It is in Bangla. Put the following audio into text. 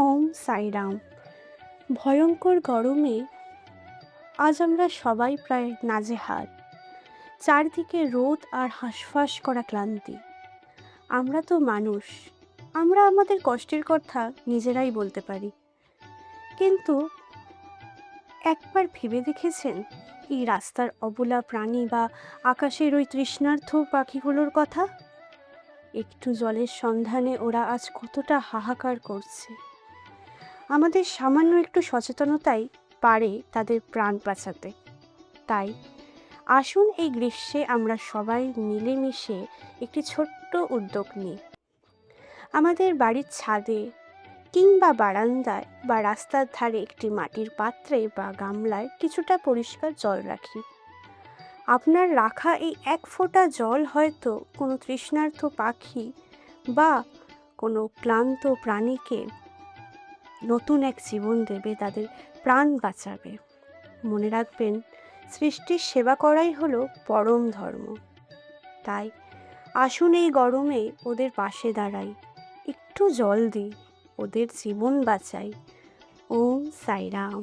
ওম সাইরাম। ভয়ঙ্কর গরমে আজ আমরা সবাই প্রায় নাজেহাল। চারদিকে রোদ আর হাঁসফাঁস করা ক্লান্তি। আমরা তো মানুষ, আমরা আমাদের কষ্টের কথা নিজেরাই বলতে পারি, কিন্তু একবার ভেবে দেখেছেন এই রাস্তার অবলা প্রাণী বা আকাশের ওই তৃষ্ণার্ত পাখিগুলোর কথা? একটু জলের সন্ধানে ওরা আজ কতটা হাহাকার করছে। আমাদের সামান্য একটু সচেতনতাই পারে তাদের প্রাণ বাঁচাতে। তাই আসুন এই গ্রীষ্মে আমরা সবাই মিলেমিশে একটি ছোট্ট উদ্যোগ নিই। আমাদের বাড়ির ছাদে কিংবা বারান্দায় বা রাস্তার ধারে একটি মাটির পাত্রে বা গামলায় কিছুটা পরিষ্কার জল রাখি। আপনার রাখা এই এক ফোঁটা জল হয়তো কোনো তৃষ্ণার্ত পাখি বা কোনো ক্লান্ত প্রাণীকে নতুন এক জীবন দেবে, তাদের প্রাণ বাঁচাবে। মনে রাখবেন, সৃষ্টির সেবা করাই হলো পরম ধর্ম। তাই আসুন এই গরমে ওদের পাশে দাঁড়াই, একটু জল দিই, ওদের জীবন বাঁচাই। ওম সাইরাম।